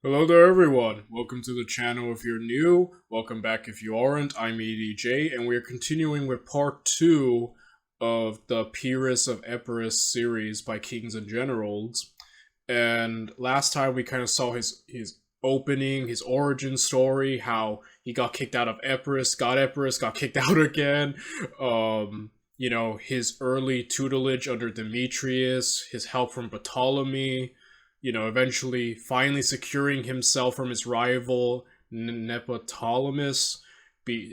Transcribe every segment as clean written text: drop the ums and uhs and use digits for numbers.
Hello there, everyone. Welcome to the channel if you're new. Welcome back if you aren't. I'm EDJ, and we are continuing with part 2 of the Pyrrhus of Epirus series by Kings and Generals. And last time we kind of saw his opening, his origin story, how he got kicked out of Epirus, got kicked out again. His early tutelage under Demetrius, his help from Ptolemy, eventually finally securing himself from his rival Neoptolemus,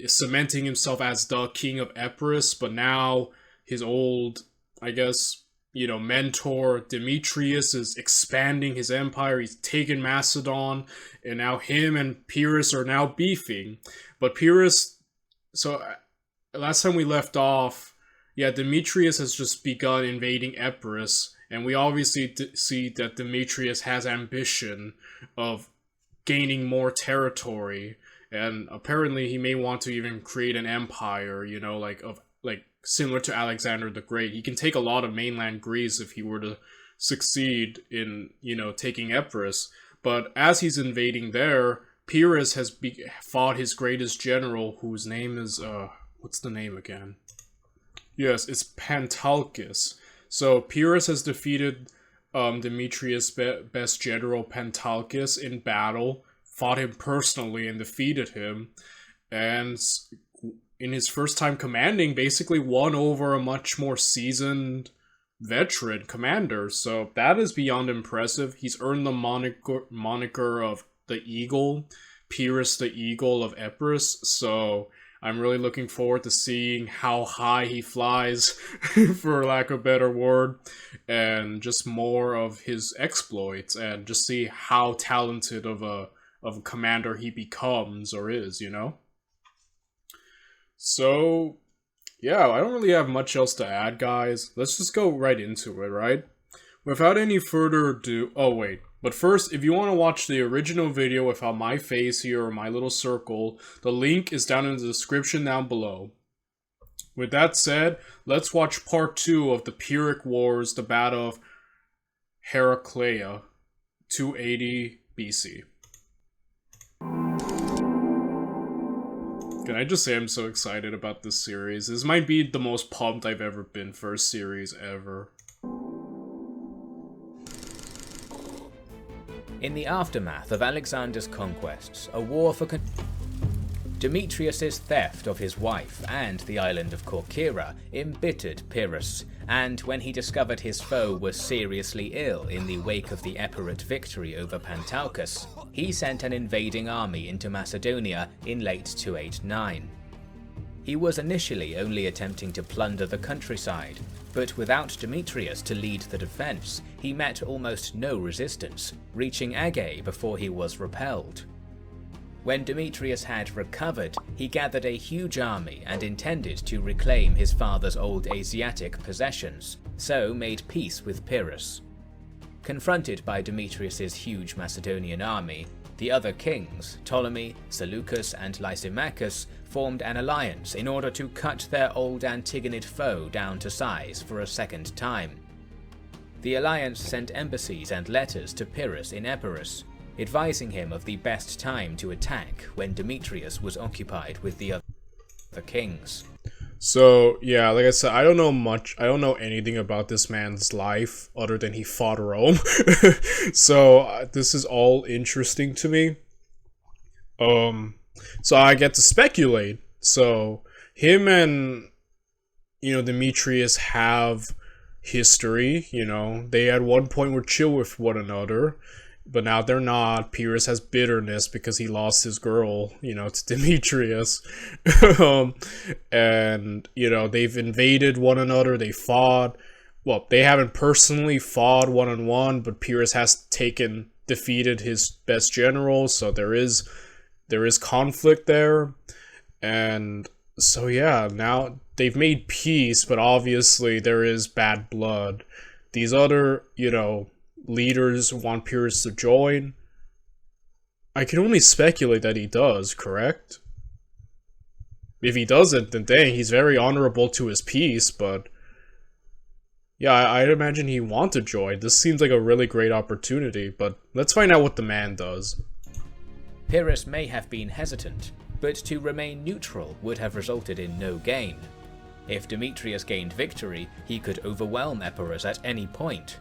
cementing himself as the king of Epirus, but now his old, I guess, mentor Demetrius is expanding his empire. He's taken Macedon, and now him and Pyrrhus are now beefing. But Pyrrhus, so last time we left off, yeah, Demetrius has just begun invading Epirus, and we obviously see that Demetrius has ambition of gaining more territory, and apparently he may want to even create an empire, like similar to Alexander the Great. He can take a lot of mainland Greece if he were to succeed in, taking Epirus. But as he's invading there, Pyrrhus has fought his greatest general, whose name is, what's the name again? Yes, it's Pentalchus. So Pyrrhus has defeated Demetrius' best general Pentalchus in battle, fought him personally and defeated him, and in his first time commanding, basically won over a much more seasoned veteran commander. So that is beyond impressive. He's earned the moniker of the Eagle, Pyrrhus the Eagle of Epirus. So I'm really looking forward to seeing how high he flies, for lack of a better word, and just more of his exploits, and just see how talented of a commander he becomes or is, So, yeah, I don't really have much else to add, guys. Let's just go right into it, right? Without any further ado, but first, if you want to watch the original video without my face here or my little circle, the link is down in the description down below. With that said, let's watch part 2 of the Pyrrhic Wars, the Battle of Heraclea, 280 BC. Can I just say I'm so excited about this series? This might be the most pumped I've ever been for a series ever. In the aftermath of Alexander's conquests, a war for Demetrius's theft of his wife and the island of Corcyra embittered Pyrrhus, and when he discovered his foe was seriously ill in the wake of the Epirate victory over Pentalchus, he sent an invading army into Macedonia in late 289. He was initially only attempting to plunder the countryside, but without Demetrius to lead the defense, he met almost no resistance, reaching Agae before he was repelled. When Demetrius had recovered, he gathered a huge army and intended to reclaim his father's old Asiatic possessions, so made peace with Pyrrhus. Confronted by Demetrius's huge Macedonian army, the other kings, Ptolemy, Seleucus, and Lysimachus, formed an alliance in order to cut their old Antigonid foe down to size for a second time. The alliance sent embassies and letters to Pyrrhus in Epirus, advising him of the best time to attack when Demetrius was occupied with the other kings. So, yeah, like I said, I don't know anything about this man's life other than he fought Rome. So, this is all interesting to me. So I get to speculate. So, him and, Demetrius have history, they at one point were chill with one another, but now they're not. Pyrrhus has bitterness because he lost his girl, to Demetrius. And, they've invaded one another, they fought. Well, they haven't personally fought one-on-one, but Pyrrhus has defeated his best general, so there is conflict there. And so, yeah, now they've made peace, but obviously there is bad blood. These other, leaders want Pyrrhus to join. I can only speculate that he does, correct? If he doesn't, then dang, he's very honorable to his peace, but Yeah, I'd imagine he'd want to join. This seems like a really great opportunity, but let's find out what the man does. Pyrrhus may have been hesitant, but to remain neutral would have resulted in no gain. If Demetrius gained victory, he could overwhelm Epirus at any point.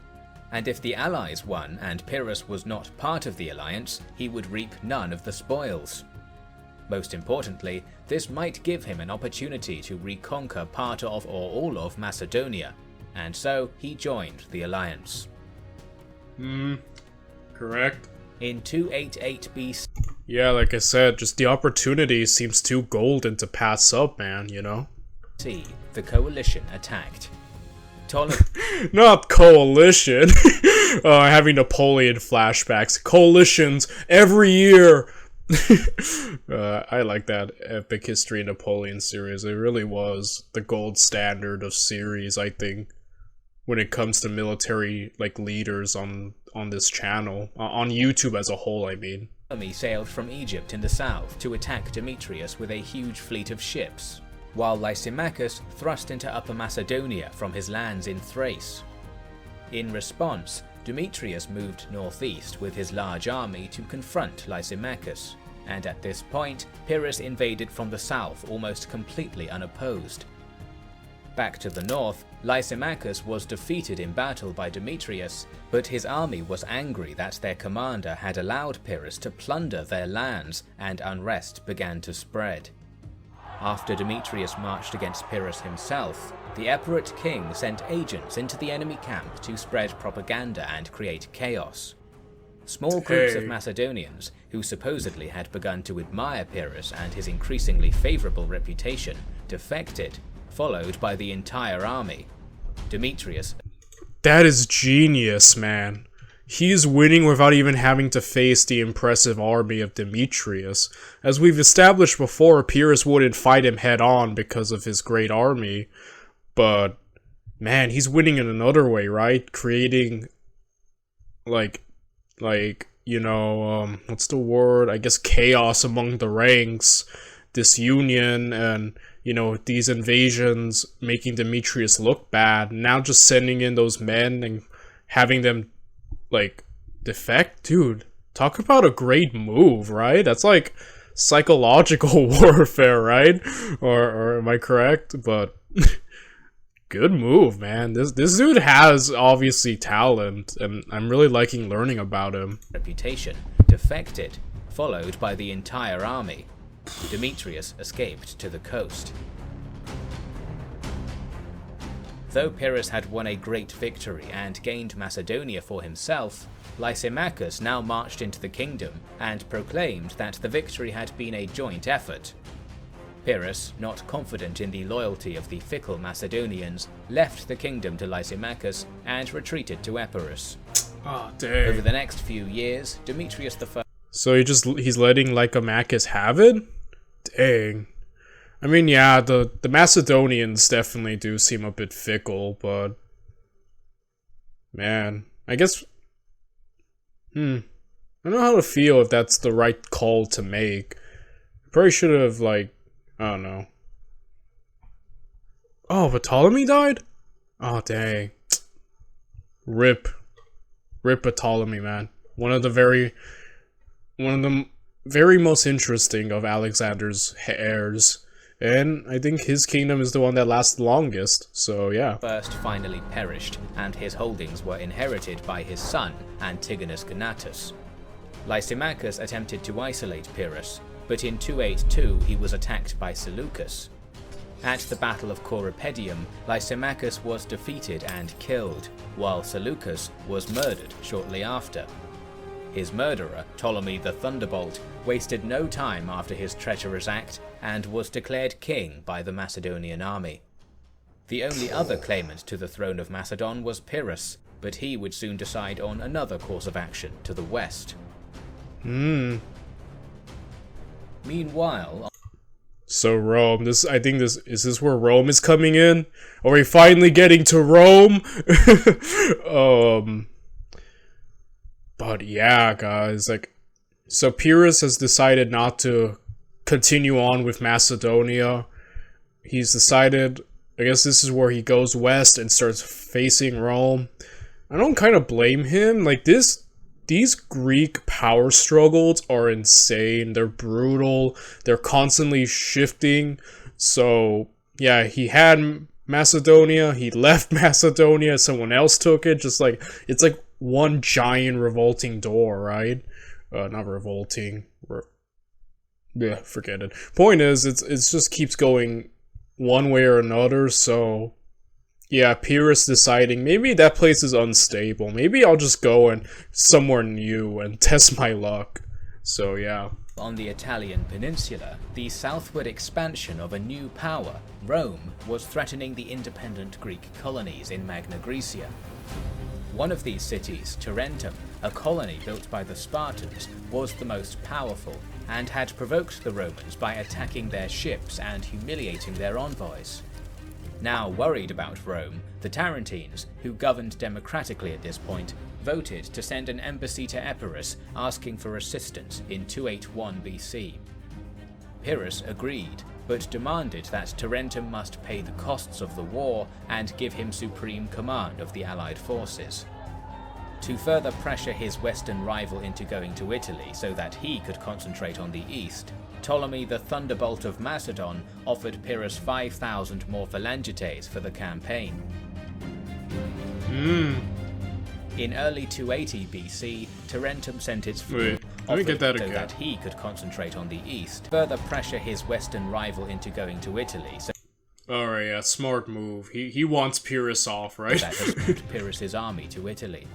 And if the allies won and Pyrrhus was not part of the alliance, he would reap none of the spoils. Most importantly, this might give him an opportunity to reconquer part of or all of Macedonia, and so he joined the alliance. Correct. In 288 BC, Yeah, like I said, just the opportunity seems too golden to pass up, man, you know? the coalition attacked. Not coalition. Having Napoleon flashbacks. Coalitions every year. I like that epic history Napoleon series. It really was the gold standard of series, I think, when it comes to military leaders on this channel, on YouTube as a whole, I mean. Army sailed from Egypt in the south to attack Demetrius with a huge fleet of ships, while Lysimachus thrust into Upper Macedonia from his lands in Thrace. In response, Demetrius moved northeast with his large army to confront Lysimachus, and at this point, Pyrrhus invaded from the south almost completely unopposed. Back to the north, Lysimachus was defeated in battle by Demetrius, but his army was angry that their commander had allowed Pyrrhus to plunder their lands, and unrest began to spread. After Demetrius marched against Pyrrhus himself, the Epirot king sent agents into the enemy camp to spread propaganda and create chaos. Small groups of Macedonians, who supposedly had begun to admire Pyrrhus and his increasingly favourable reputation, defected, followed by the entire army. Demetrius... That is genius, man. He's winning without even having to face the impressive army of Demetrius. As we've established before, Pyrrhus wouldn't fight him head on because of his great army. But, man, he's winning in another way, right? Creating, what's the word? I guess chaos among the ranks, disunion, and, these invasions making Demetrius look bad. Now just sending in those men and having them defect? Dude, talk about a great move, right? That's like psychological warfare, right? Or am I correct? But good move, man. This dude has obviously talent, and I'm really liking learning about him. Reputation defected, followed by the entire army. Demetrius escaped to the coast. Though Pyrrhus had won a great victory and gained Macedonia for himself, Lysimachus now marched into the kingdom and proclaimed that the victory had been a joint effort. Pyrrhus, not confident in the loyalty of the fickle Macedonians, left the kingdom to Lysimachus and retreated to Epirus. Oh, dang. Over the next few years, Demetrius I... So he's letting Lysimachus have it? Dang. I mean, yeah, the Macedonians definitely do seem a bit fickle, but... Man, I guess... I don't know how to feel if that's the right call to make. Probably should have, I don't know. Oh, but Ptolemy died? Oh, dang. Rip Ptolemy, man. One of the very most interesting of Alexander's heirs. And I think his kingdom is the one that lasts longest, so yeah. First finally perished, and his holdings were inherited by his son, Antigonus Gonatus. Lysimachus attempted to isolate Pyrrhus, but in 282 he was attacked by Seleucus. At the Battle of Corupedium, Lysimachus was defeated and killed, while Seleucus was murdered shortly after. His murderer, Ptolemy the Thunderbolt, wasted no time after his treacherous act and was declared king by the Macedonian army. The only other claimant to the throne of Macedon was Pyrrhus, but he would soon decide on another course of action to the west. Meanwhile... So Rome, I think is this where Rome is coming in? Are we finally getting to Rome? But yeah, guys, so Pyrrhus has decided not to continue on with Macedonia. He's decided, I guess this is where he goes west and starts facing Rome. I don't kind of blame him. Like, these Greek power struggles are insane. They're brutal. They're constantly shifting. So, yeah, he had Macedonia. He left Macedonia. Someone else took it. Just like, it's like one giant revolting door, right? Not revolting. Yeah, forget it. Point is, it's just keeps going one way or another, so yeah, Pyrrhus deciding maybe that place is unstable. Maybe I'll just go and somewhere new and test my luck. So yeah. On the Italian peninsula, the southward expansion of a new power, Rome, was threatening the independent Greek colonies in Magna Graecia. One of these cities, Tarentum, a colony built by the Spartans, was the most powerful and had provoked the Romans by attacking their ships and humiliating their envoys. Now worried about Rome, the Tarentines, who governed democratically at this point, voted to send an embassy to Epirus asking for assistance in 281 BC. Pyrrhus agreed, but demanded that Tarentum must pay the costs of the war and give him supreme command of the allied forces. To further pressure his western rival into going to Italy so that he could concentrate on the east, Ptolemy the Thunderbolt of Macedon offered Pyrrhus 5,000 more phalangites for the campaign. In early 280 BC, Tarentum sent its fleet let me get that so again. that he could concentrate on the east, further pressure his western rival into going to Italy so Alright, yeah, smart move. He wants Pyrrhus off, right? that has moved Pyrrhus's army to Italy.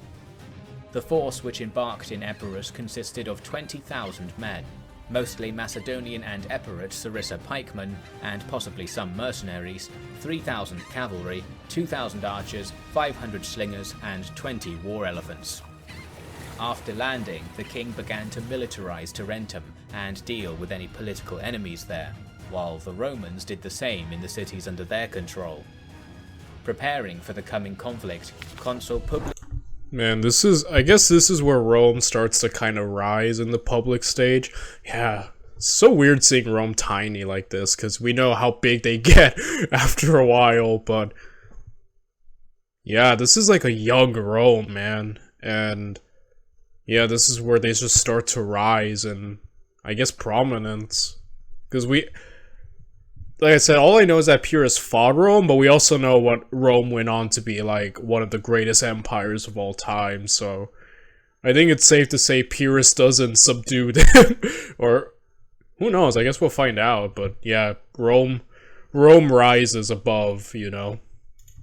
The force which embarked in Epirus consisted of 20,000 men, mostly Macedonian and Epirot Sarissa pikemen, and possibly some mercenaries, 3,000 cavalry, 2,000 archers, 500 slingers, and 20 war elephants. After landing, the king began to militarize Tarentum and deal with any political enemies there, while the Romans did the same in the cities under their control. Preparing for the coming conflict, Consul Publius Man, I guess this is where Rome starts to kind of rise in the public stage. Yeah, it's so weird seeing Rome tiny like this, because we know how big they get after a while, but yeah, this is like a young Rome, man, and yeah, this is where they just start to rise and, I guess, prominence, because like I said, all I know is that Pyrrhus fought Rome, but we also know what Rome went on to be like one of the greatest empires of all time, so I think it's safe to say Pyrrhus doesn't subdue them, or who knows, I guess we'll find out, but yeah, Rome rises above, you know.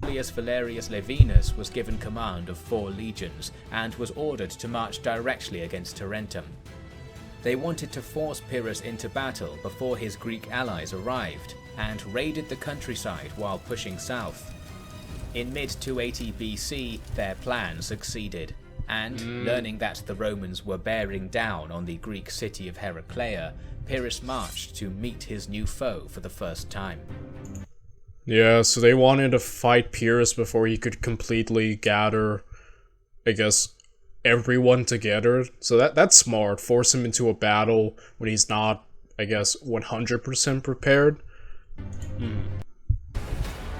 Valerius Levinus was given command of 4 legions and was ordered to march directly against Tarentum. They wanted to force Pyrrhus into battle before his Greek allies arrived, and raided the countryside while pushing south. In mid-280 BC, their plan succeeded, and learning that the Romans were bearing down on the Greek city of Heraclea, Pyrrhus marched to meet his new foe for the first time. Yeah, so they wanted to fight Pyrrhus before he could completely gather, I guess, everyone together. So that's smart. Force him into a battle when he's not, I guess, 100% prepared.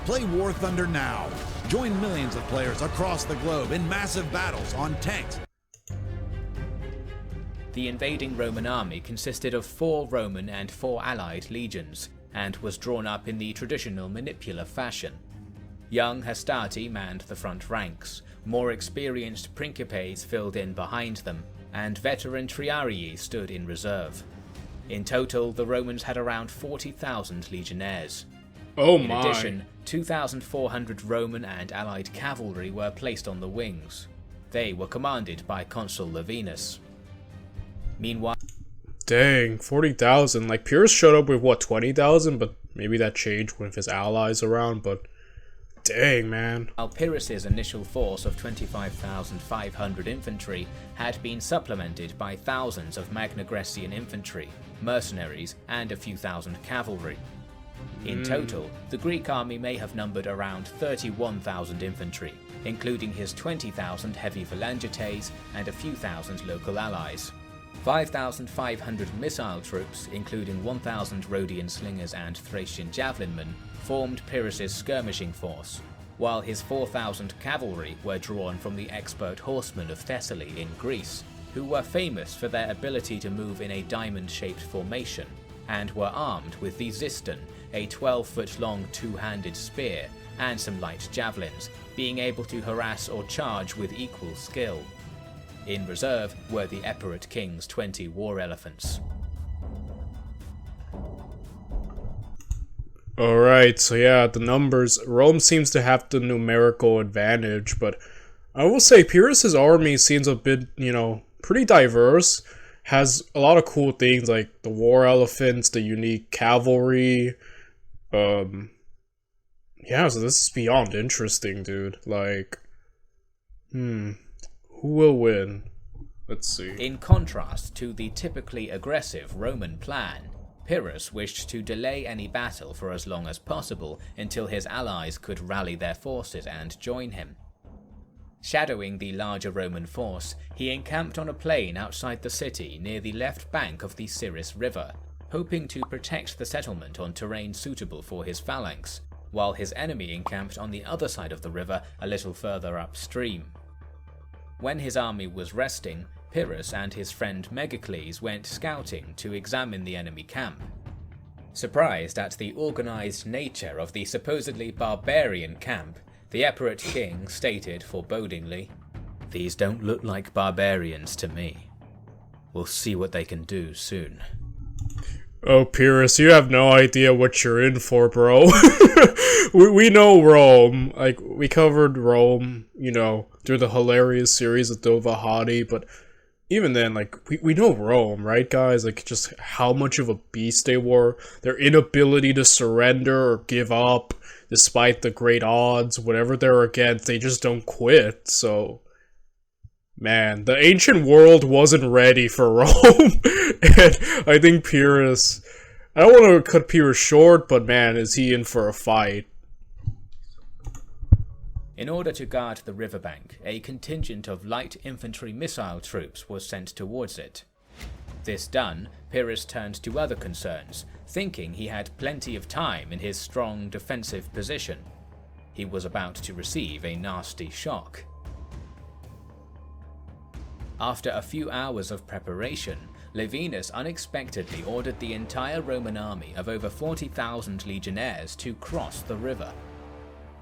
Play War Thunder now. Join millions of players across the globe in massive battles on tanks. The invading Roman army consisted of 4 Roman and 4 allied legions, and was drawn up in the traditional manipular fashion. Young Hastati manned the front ranks, more experienced Principes filled in behind them, and veteran Triarii stood in reserve. In total, the Romans had around 40,000 legionnaires. Oh In my. addition, 2,400 Roman and allied cavalry were placed on the wings. They were commanded by Consul Levinus. Meanwhile, Dang, 40,000. Like, Pyrrhus showed up with, what, 20,000? But maybe that changed with his allies around, but dang, man. Pyrrhus's initial force of 25,500 infantry had been supplemented by thousands of Magna Graecian infantry, mercenaries, and a few thousand cavalry. In total, the Greek army may have numbered around 31,000 infantry, including his 20,000 heavy phalangites and a few thousand local allies. 5,500 missile troops, including 1,000 Rhodian slingers and Thracian javelinmen, formed Pyrrhus's skirmishing force, while his 4,000 cavalry were drawn from the expert horsemen of Thessaly in Greece, who were famous for their ability to move in a diamond-shaped formation, and were armed with the Ziston, a 12-foot-long two-handed spear, and some light javelins, being able to harass or charge with equal skill. In reserve were the Epirot King's 20 war elephants. Alright, so yeah, the numbers. Rome seems to have the numerical advantage, but I will say Pyrrhus's army seems a bit, pretty diverse. Has a lot of cool things like the war elephants, the unique cavalry. Yeah, so this is beyond interesting, dude. Like, who will win? Let's see. In contrast to the typically aggressive Roman plan, Pyrrhus wished to delay any battle for as long as possible until his allies could rally their forces and join him. Shadowing the larger Roman force, he encamped on a plain outside the city near the left bank of the Siris River, hoping to protect the settlement on terrain suitable for his phalanx, while his enemy encamped on the other side of the river a little further upstream. When his army was resting, Pyrrhus and his friend Megacles went scouting to examine the enemy camp. Surprised at the organized nature of the supposedly barbarian camp, the Epirot king stated forebodingly, "These don't look like barbarians to me. We'll see what they can do soon." Oh, Pyrrhus, you have no idea what you're in for, bro. we know Rome. Like, we covered Rome, through the hilarious series of Dovahati, but even then, like, we know Rome, right, guys? Like, just how much of a beast they were. Their inability to surrender or give up, despite the great odds, whatever they're against, they just don't quit, so... Man, the ancient world wasn't ready for Rome, and I think Pyrrhus... I don't want to cut Pyrrhus short, but man, is he in for a fight. In order to guard the riverbank, a contingent of light infantry missile troops was sent towards it. This done, Pyrrhus turned to other concerns, thinking he had plenty of time in his strong defensive position. He was about to receive a nasty shock. After a few hours of preparation, Laevinus unexpectedly ordered the entire Roman army of over 40,000 legionnaires to cross the river.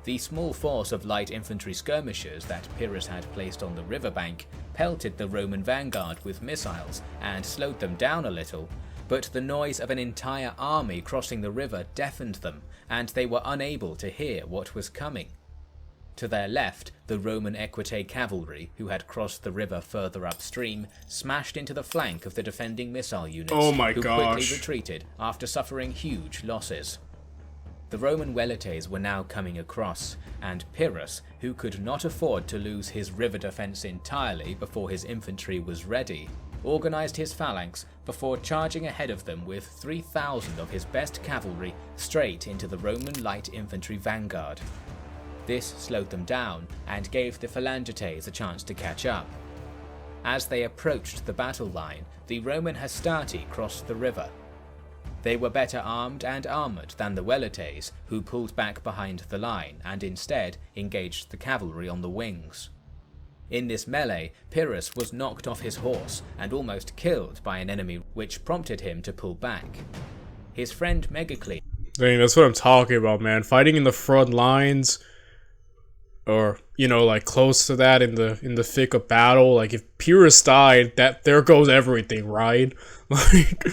The small force of light infantry skirmishers that Pyrrhus had placed on the riverbank pelted the Roman vanguard with missiles and slowed them down a little, but the noise of an entire army crossing the river deafened them, and they were unable to hear what was coming. To their left, the Roman Equite cavalry, who had crossed the river further upstream, smashed into the flank of the defending missile units, who quickly retreated after suffering huge losses. The Roman velites were now coming across, and Pyrrhus, who could not afford to lose his river defense entirely before his infantry was ready, organized his phalanx before charging ahead of them with 3,000 of his best cavalry straight into the Roman light infantry vanguard. This slowed them down and gave the phalangites a chance to catch up. As they approached the battle line, the Roman hastati crossed the river. They were better armed and armoured than the velites, who pulled back behind the line and instead engaged the cavalry on the wings. In this melee, Pyrrhus was knocked off his horse and almost killed by an enemy, which prompted him to pull back. His friend Megacles... Dang, that's what I'm talking about, man. Fighting in the front lines... or like close to that in the thick of battle, like if Pyrrhus died, there goes everything, right? Like,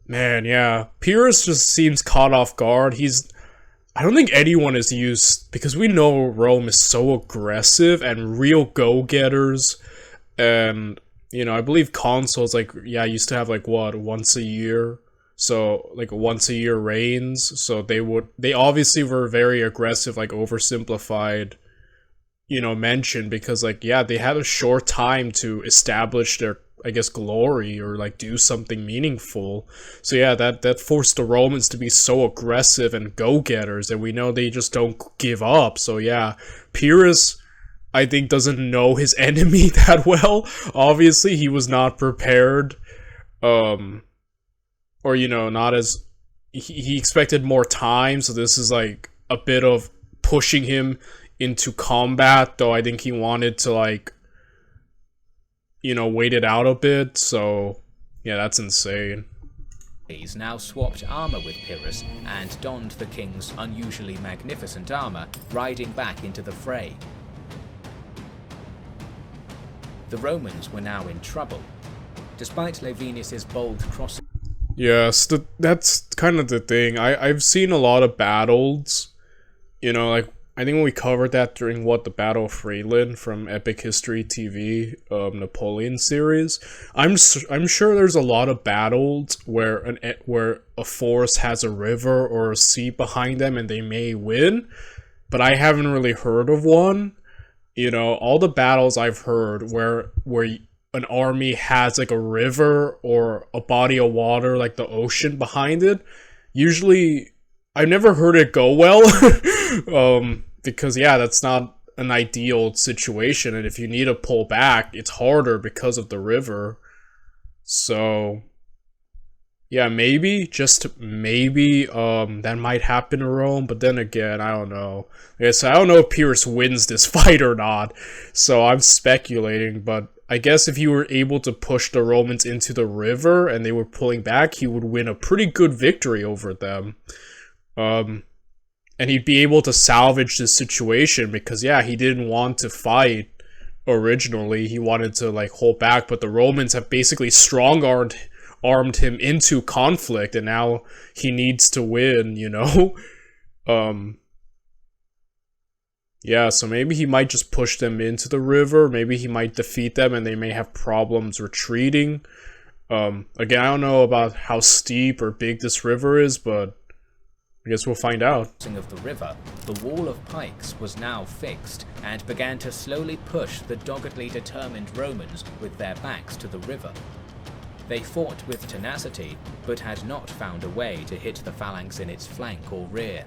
man, yeah, Pyrrhus just seems caught off guard. I don't think anyone is used, because we know Rome is so aggressive and real go-getters, and I believe consuls used to have once a year, so like once a year reigns, so they obviously were very aggressive, like oversimplified mention, because they had a short time to establish their glory or do something meaningful. So yeah, that forced the Romans to be so aggressive and go-getters, and we know they just don't give up. So yeah, Pyrrhus, I think, doesn't know his enemy that well. Obviously, he was not prepared, or, you know, not as... He expected more time, so this is, like, a bit of pushing him into combat, though I think he wanted to, like, you know, wait it out a bit, so... Yeah, that's insane. He's now swapped armor with Pyrrhus and donned the king's unusually magnificent armor, riding back into the fray. The Romans were now in trouble. Despite Laevinus' bold crossing... Yes, that's kind of the thing. I've seen a lot of battles, you know, like, I think we covered that during, the Battle of Freeland from Epic History TV, Napoleon series. I'm sure there's a lot of battles where a force has a river or a sea behind them and they may win, but I haven't really heard of one. You know, all the battles I've heard where an army has, like, a river or a body of water, like the ocean behind it, usually I've never heard it go well. Because, yeah, that's not an ideal situation, and if you need to pull back, it's harder because of the river. So, yeah, maybe, just maybe, that might happen to Rome, but then again, I don't know. I guess I don't know if Pyrrhus wins this fight or not, so I'm speculating, but I guess if he were able to push the Romans into the river and they were pulling back, he would win a pretty good victory over them. And he'd be able to salvage this situation because, yeah, he didn't want to fight originally. He wanted to, like, hold back, but the Romans have basically strong-armed him into conflict, and now he needs to win, you know? Yeah, so maybe he might just push them into the river. Maybe he might defeat them, and they may have problems retreating. Again, I don't know about how steep or big this river is, but I guess we'll find out. Of the river, the wall of pikes was now fixed and began to slowly push the doggedly determined Romans with their backs to the river. They fought with tenacity, but had not found a way to hit the phalanx in its flank or rear.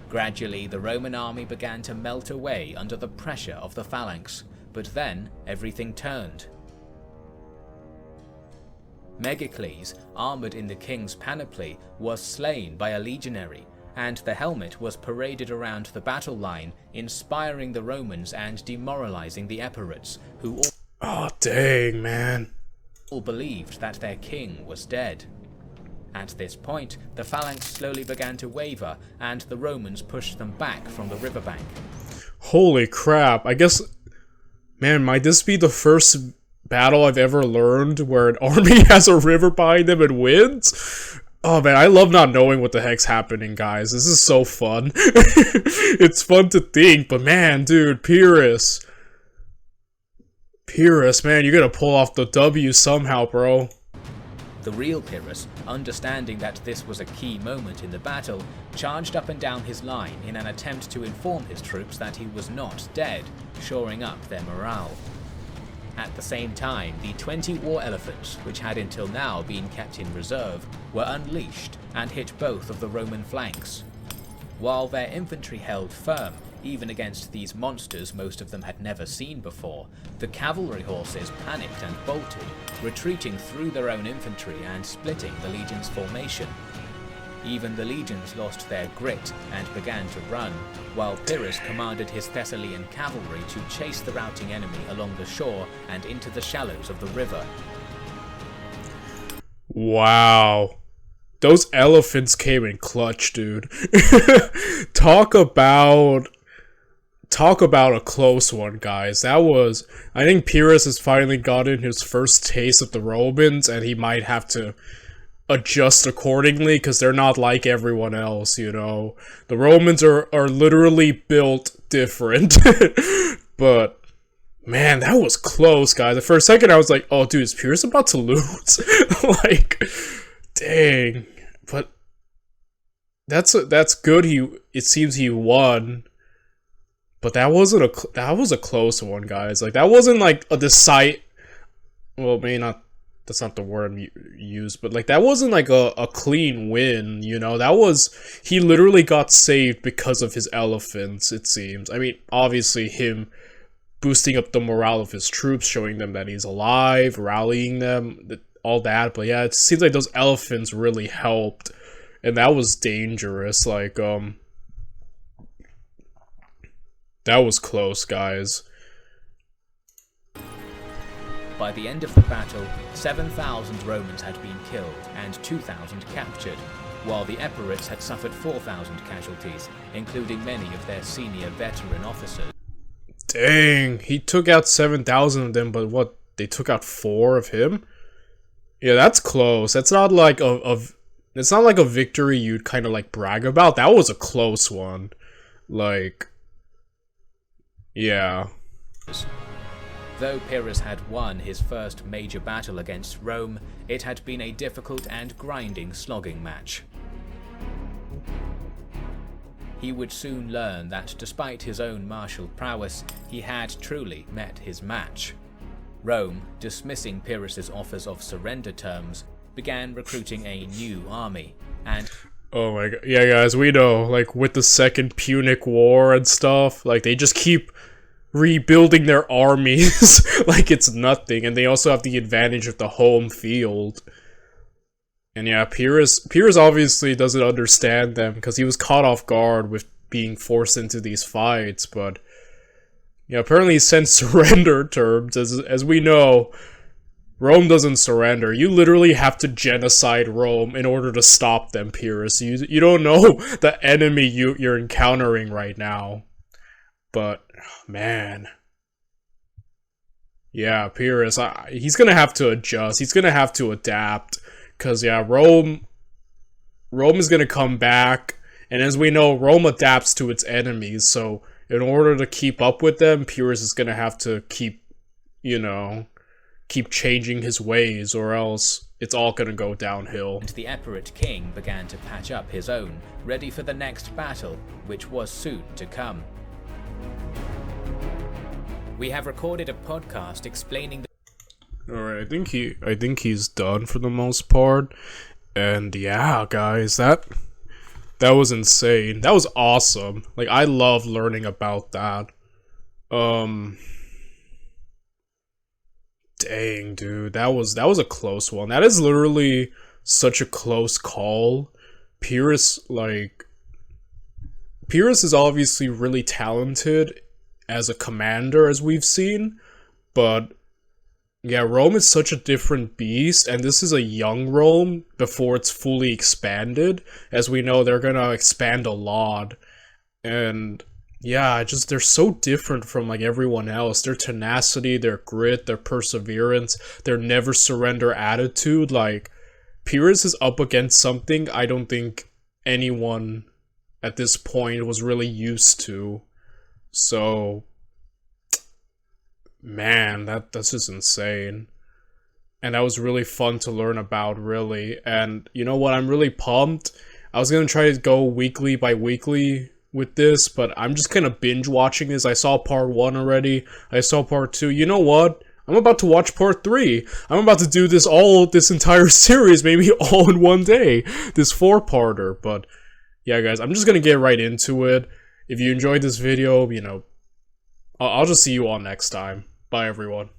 Gradually, the Roman army began to melt away under the pressure of the phalanx, but then everything turned. Megacles, armoured in the king's panoply, was slain by a legionary, and the helmet was paraded around the battle line, inspiring the Romans and demoralizing the Epirots, who all... Oh, dang, man. All believed that their king was dead. At this point, the phalanx slowly began to waver, and the Romans pushed them back from the riverbank. Holy crap, I guess... Man, might this be the first battle I've ever learned where an army has a river behind them and wins? Oh man, I love not knowing what the heck's happening, guys. This is so fun. It's fun to think, but man, dude, Pyrrhus, man, you gotta pull off the W somehow, bro. The real Pyrrhus, understanding that this was a key moment in the battle, charged up and down his line in an attempt to inform his troops that he was not dead, shoring up their morale. At the same time, the 20 war elephants, which had until now been kept in reserve, were unleashed and hit both of the Roman flanks. While their infantry held firm, even against these monsters most of them had never seen before, the cavalry horses panicked and bolted, retreating through their own infantry and splitting the legion's formation. Even the legions lost their grit and began to run, while Pyrrhus commanded his Thessalian cavalry to chase the routing enemy along the shore and into the shallows of the river. Wow. Those elephants came in clutch, dude. Talk about a close one, guys. That was... I think Pyrrhus has finally gotten his first taste of the Romans, and he might have to adjust accordingly, because they're not like everyone else, you know? The Romans are literally built different. But, man, that was close, guys. For a second, I was like, oh, dude, is Pyrrhus about to lose? Like, dang. But that's good. It seems he won. But that was a close one, guys. Like, that wasn't like a decide. Well, maybe not. That's not the word I'm used, but like that wasn't like a clean win, you know. That was, he literally got saved because of his elephants. It seems. I mean, obviously him boosting up the morale of his troops, showing them that he's alive, rallying them, all that. But yeah, it seems like those elephants really helped, and that was dangerous. Like, that was close, guys. By the end of the battle, 7,000 Romans had been killed and 2,000 captured, while the Epirites had suffered 4,000 casualties, including many of their senior veteran officers. Dang, he took out 7,000 of them, but what, they took out 4 of him? Yeah, that's close. That's not like it's not like a victory you'd kind of like brag about. That was a close one. Like, yeah. Though Pyrrhus had won his first major battle against Rome, it had been a difficult and grinding slogging match. He would soon learn that despite his own martial prowess, he had truly met his match. Rome, dismissing Pyrrhus's offers of surrender terms, began recruiting a new army, and oh my god, yeah guys, we know, like with the Second Punic War and stuff, like they just keep rebuilding their armies like it's nothing, and they also have the advantage of the home field. And yeah, Pyrrhus obviously doesn't understand them because he was caught off guard with being forced into these fights, but yeah, apparently he sent surrender terms. As we know, Rome doesn't surrender. You literally have to genocide Rome in order to stop them, Pyrrhus. You don't know the enemy you're encountering right now. But, man. Yeah, Pyrrhus, he's gonna have to adjust. He's gonna have to adapt. Because, yeah, Rome is gonna come back. And as we know, Rome adapts to its enemies. So, in order to keep up with them, Pyrrhus is gonna have to keep changing his ways, or else it's all gonna go downhill. And the Epirate king began to patch up his own, ready for the next battle, which was soon to come. We have recorded a podcast explaining the Alright, I think he's done for the most part. And yeah, guys, that was insane. That was awesome. Like, I love learning about that. Dang, dude, that was a close one. That is literally such a close call. Pyrrhus is obviously really talented as a commander, as we've seen, but yeah, Rome is such a different beast, and this is a young Rome before it's fully expanded. As we know, they're gonna expand a lot, and yeah, they're so different from like everyone else. Their tenacity, their grit, their perseverance, their never surrender attitude. Like, Pyrrhus is up against something I don't think anyone at this point was really used to. So, man, that's just insane. And that was really fun to learn about, really. And you know what? I'm really pumped. I was gonna try to go weekly by weekly with this, but I'm just kind of binge watching this. I saw part 1 already. I saw part 2. You know what? I'm about to watch part 3. I'm about to do this entire series, maybe all in one day. This 4-parter. But yeah, guys, I'm just gonna get right into it. If you enjoyed this video, you know, I'll just see you all next time. Bye, everyone.